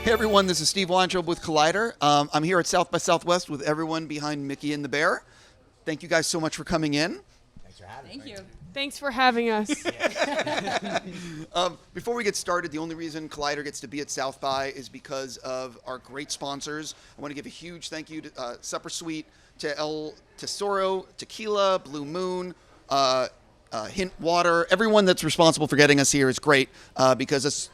Hey everyone, this is Steve Weintraub with Collider. I'm here at South by Southwest with everyone behind Mickey and the Bear. Thank you guys so much for coming in. Thanks for having us. Thank you. Thanks for having us. Before we get started, the only reason Collider gets to be at South by is because of our great sponsors. I want to give a huge thank you to Supper Suite, to El Tesoro, Tequila, Blue Moon, Hint Water. Everyone that's responsible for getting us here is great because it's,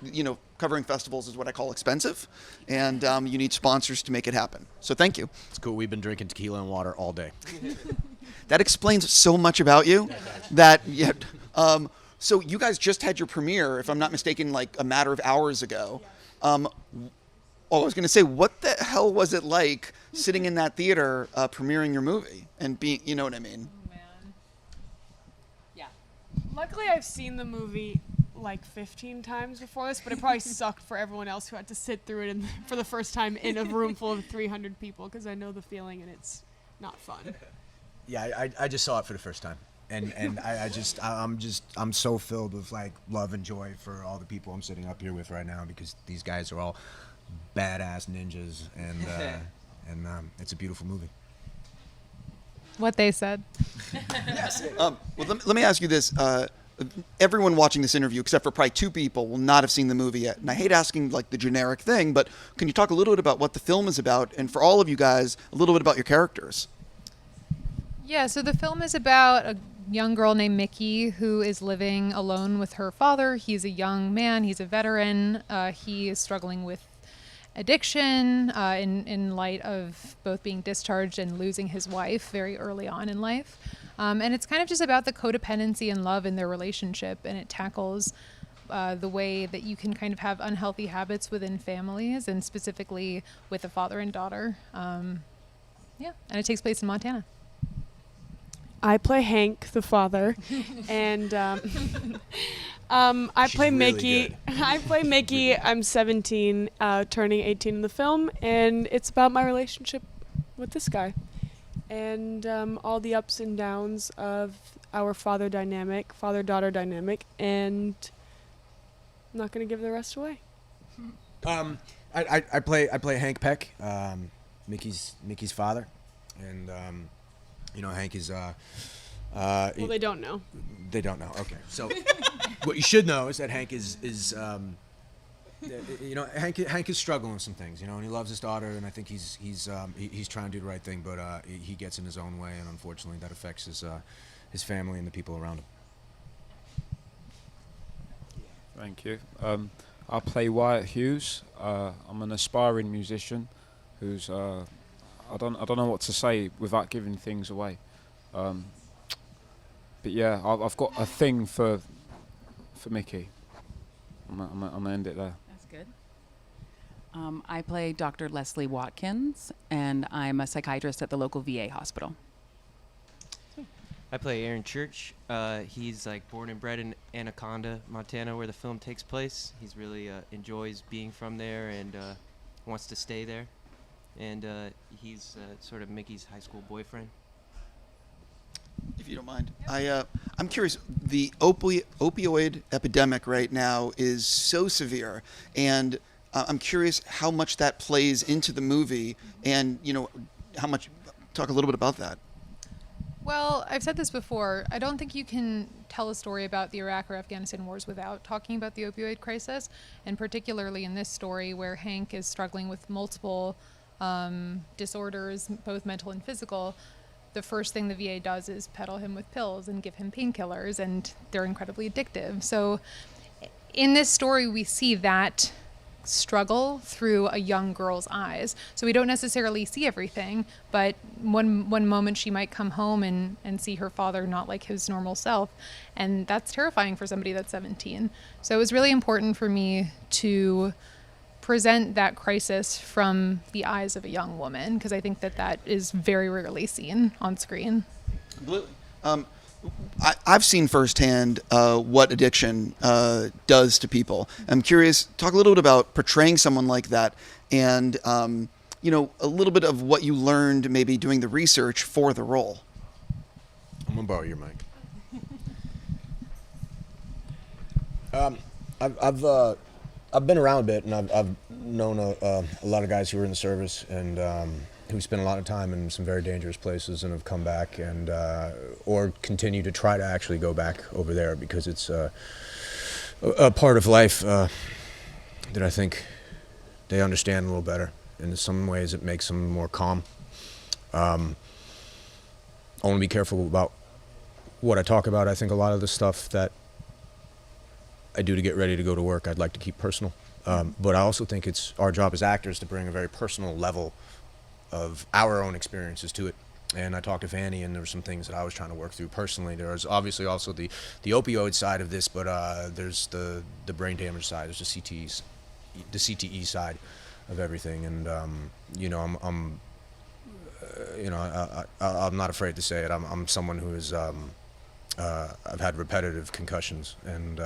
covering festivals is what I call expensive, and you need sponsors to make it happen. So thank you. It's cool. We've been drinking tequila and water all day. That explains so much about you. So you guys just had your premiere, if I'm not mistaken, like a matter of hours ago. I was going to say, what the hell was it like sitting in that theater premiering your movie and being, you know what I mean? Oh, man. Yeah. Luckily, I've seen the movie like 15 times before this, but it probably sucked for everyone else who had to sit through it for the first time in a room full of 300 people, because I know the feeling and it's not fun. Yeah, I just saw it for the first time, and I'm so filled with like love and joy for all the people I'm sitting up here with right now, because these guys are all badass ninjas, and it's a beautiful movie. What they said. Well, let me ask you this. Everyone watching this interview, except for probably two people, will not have seen the movie yet. And I hate asking like the generic thing, but can you talk a little bit about what the film is about? And for all of you guys, a little bit about your characters. Yeah, so the film is about a young girl named Mickey who is living alone with her father. He's a young man. He's a veteran. He is struggling with addiction in light of both being discharged and losing his wife very early on in life. And it's kind of just about the codependency and love in their relationship, and it tackles the way that you can kind of have unhealthy habits within families, and specifically with a father and daughter. And it takes place in Montana. I play Hank, the father, and I She's play really Mickey. good. I play Mickey. I'm 17, turning 18 in the film, and it's about my relationship with this guy, and all the ups and downs of our father-daughter dynamic, and I'm not gonna give the rest away. I play Hank Peck, Mickey's father, and Hank is Well, they don't know. They don't know. Okay, so what you should know is that Hank is Hank is struggling with some things, and he loves his daughter, and I think he's trying to do the right thing, but he gets in his own way, and unfortunately that affects his family and the people around him. Thank you. I play Wyatt Hughes. I'm an aspiring musician who's I don't know what to say without giving things away. But yeah, I've got a thing for Mickey. I'm gonna end it there. That's good. I play Dr. Leslie Watkins, and I'm a psychiatrist at the local VA hospital. I play Aaron Church. He's like born and bred in Anaconda, Montana, where the film takes place. He's really enjoys being from there and wants to stay there. And he's sort of Mickey's high school boyfriend. If you don't mind. I'm curious, the opioid epidemic right now is so severe, and I'm curious how much that plays into the movie, and how much. Talk a little bit about that. Well, I've said this before. I don't think you can tell a story about the Iraq or Afghanistan wars without talking about the opioid crisis, and particularly in this story where Hank is struggling with multiple disorders, both mental and physical. The first thing the VA does is peddle him with pills and give him painkillers, and they're incredibly addictive. So in this story, we see that struggle through a young girl's eyes. So we don't necessarily see everything, but one moment she might come home and see her father not like his normal self, and that's terrifying for somebody that's 17. So it was really important for me to present that crisis from the eyes of a young woman, because I think that is very rarely seen on screen. Completely. I've seen firsthand what addiction does to people. I'm curious, talk a little bit about portraying someone like that, and a little bit of what you learned maybe doing the research for the role. I'm gonna borrow your mic. I've been around a bit, and I've known a lot of guys who were in the service and who spent a lot of time in some very dangerous places and have come back and or continue to try to actually go back over there because it's a part of life that I think they understand a little better. And in some ways, it makes them more calm. I want to be careful about what I talk about. I think a lot of the stuff that I do to get ready to go to work, I'd like to keep personal. But I also think it's our job as actors to bring a very personal level of our own experiences to it. And I talked to Fanny, and there were some things that I was trying to work through personally. There was obviously also the opioid side of this, but there's the brain damage side. There's the CTE side of everything. And you know, I'm not afraid to say it. I'm someone who is I've had repetitive concussions, and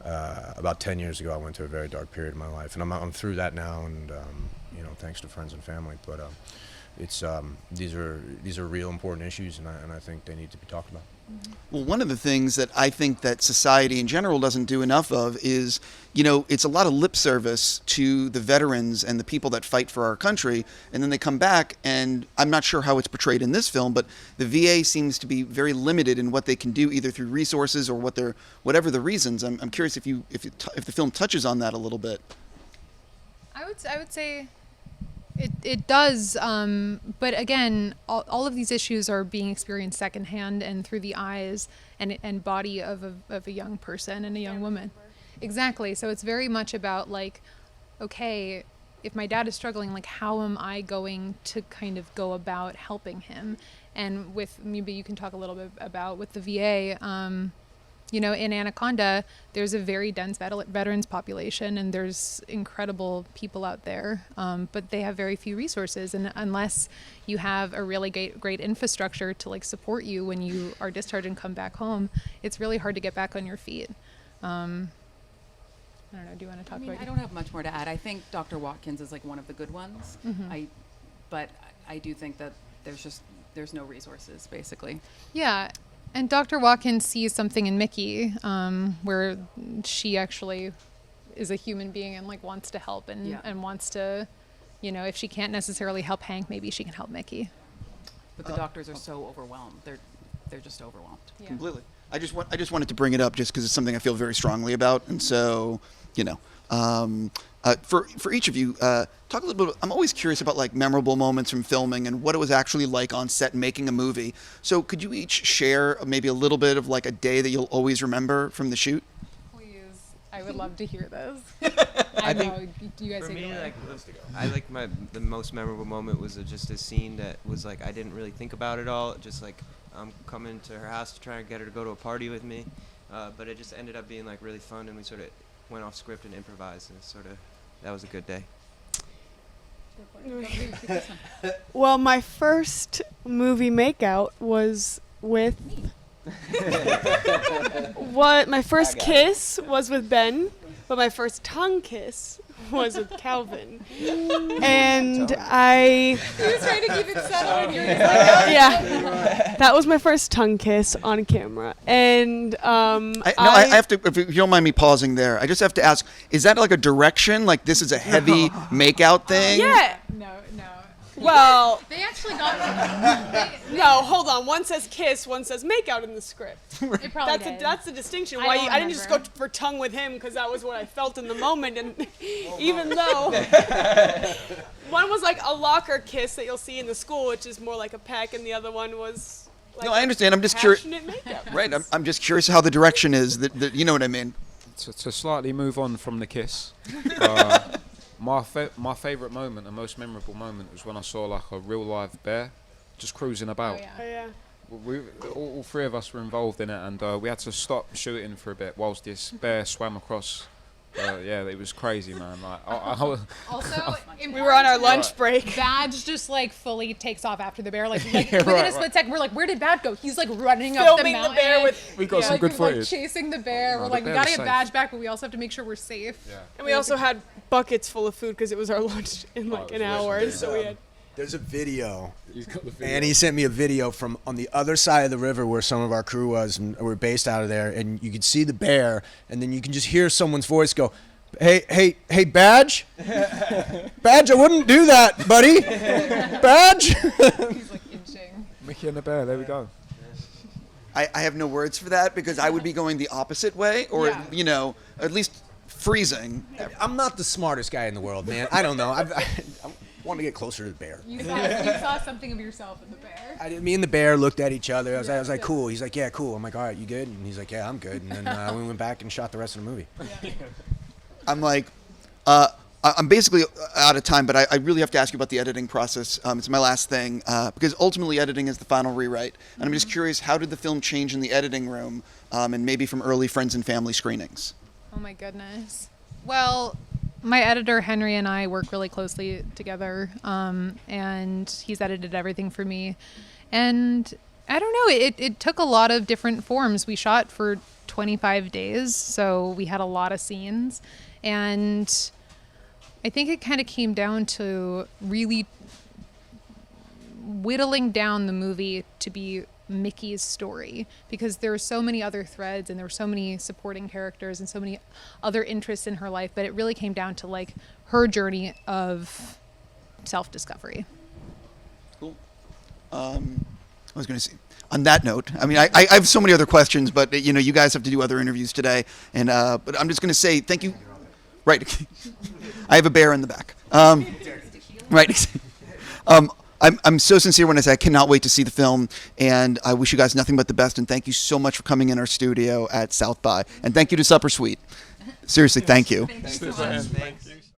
about 10 years ago I went through a very dark period in my life, and I'm through that now, and you know, thanks to friends and family. But it's these are real important issues, and I think they need to be talked about. Well, one of the things that I think that society in general doesn't do enough of is, you know, it's a lot of lip service to the veterans and the people that fight for our country, and then they come back, and I'm not sure how it's portrayed in this film, but the VA seems to be very limited in what they can do, either through resources or whatever the reasons. I'm curious if the film touches on that a little bit. I would say it does, but again, all of these issues are being experienced secondhand and through the eyes and body of a young person and a young woman. Exactly. So it's very much about like, okay, if my dad is struggling, like how am I going to kind of go about helping him? And with maybe you can talk a little bit about with the VA. You know, in Anaconda, there's a very dense veterans population, and there's incredible people out there, but they have very few resources. And unless you have a really great infrastructure to like support you when you are discharged and come back home, it's really hard to get back on your feet. I don't know. Do you want to talk about? I don't have much more to add. I think Dr. Watkins is like one of the good ones. Mm-hmm. But I do think that there's no resources basically. Yeah. And Dr. Watkins sees something in Mickey, where she actually is a human being and like wants to help and wants to, you know, if she can't necessarily help Hank, maybe she can help Mickey. But the doctors are so overwhelmed. They're just overwhelmed. Yeah. Completely. I just wanted to bring it up just because it's something I feel very strongly about, and so, you know, for each of you, talk a little bit. I'm always curious about like memorable moments from filming and what it was actually like on set making a movie. So could you each share maybe a little bit of like a day that you'll always remember from the shoot? Please, I would love to hear this. I know. think Do you guys for take me, it away? the most memorable moment was just a scene that was like I didn't really think about it all. Just like I'm coming to her house to try and get her to go to a party with me, but it just ended up being like really fun, and we sort of went off script and improvised, and that was a good day. Well, my first movie makeout was with my first kiss was with Ben, but my first tongue kiss was with Calvin. And He was trying to keep it subtle, and you're just like, yeah, that was my first tongue kiss on camera. And I have to, if you don't mind me pausing there, I just have to ask, is that like a direction? Like this is a heavy makeout thing? yeah. No. Well, They actually got. no, hold on. One says kiss, one says makeout in the script. It probably did. That's the distinction. I Why don't I didn't just go remember. for tongue with him because that was what I felt in the moment, and even though one was like a locker kiss that you'll see in the school, which is more like a peck, and the other one was like No, I understand. I'm just curious. passionate makeup. Right. I'm just curious how the direction is. That you know what I mean? To slightly move on from the kiss, my favourite moment and most memorable moment was when I saw like a real live bear just cruising about. Oh, yeah. Oh, yeah. All three of us were involved in it, and we had to stop shooting for a bit whilst this bear swam across. Yeah, it was crazy, man. Like, Also, We were on our lunch break. Badge just like fully takes off after the bear. Like Yeah, within right, a split second, we're like, where did Badge go? He's like running up Filming the the mountain. bear with. we got some like, good we're, like footage. chasing the bear. No, We're the like, we bear gotta was get safe. Badge back, but we also have to make sure we're safe. Yeah. And we also had buckets full of food because it was our lunch in like an hour. So we had. There's a video. He's got the video. And he sent me a video from on the other side of the river where some of our crew was, and we're based out of there. And you could see the bear, and then you can just hear someone's voice go, Hey, Badge? Badge, I wouldn't do that, buddy. Badge? He's like inching. Mickey and the Bear, there we go. I have no words for that because I would be going the opposite way, or at least freezing. I'm not the smartest guy in the world, man. I don't know. I want to get closer to the bear. You saw something of yourself in the bear. Me and the bear looked at each other. I was like, cool. He's like, yeah, cool. I'm like, all right, you good? And he's like, yeah, I'm good. And then we went back and shot the rest of the movie. I'm like, I'm basically out of time, but I really have to ask you about the editing process. It's my last thing, because ultimately editing is the final rewrite. And I'm just curious, how did the film change in the editing room, and maybe from early friends and family screenings? Oh my goodness. Well, my editor Henry and I work really closely together, and he's edited everything for me. And I don't know, it took a lot of different forms. We shot for 25 days, so we had a lot of scenes. And I think it kind of came down to really whittling down the movie to be Mickey's story, because there were so many other threads and there were so many supporting characters and so many other interests in her life, but it really came down to like her journey of self-discovery. Cool. I was going to say, on that note, I mean, I have so many other questions, but you guys have to do other interviews today, and but I'm just going to say thank you. Right. I have a bear in the back. Right. I'm so sincere when I say I cannot wait to see the film, and I wish you guys nothing but the best, and thank you so much for coming in our studio at South by. And thank you to Supper Suite. Seriously, thank you. Thank you so much. Thanks.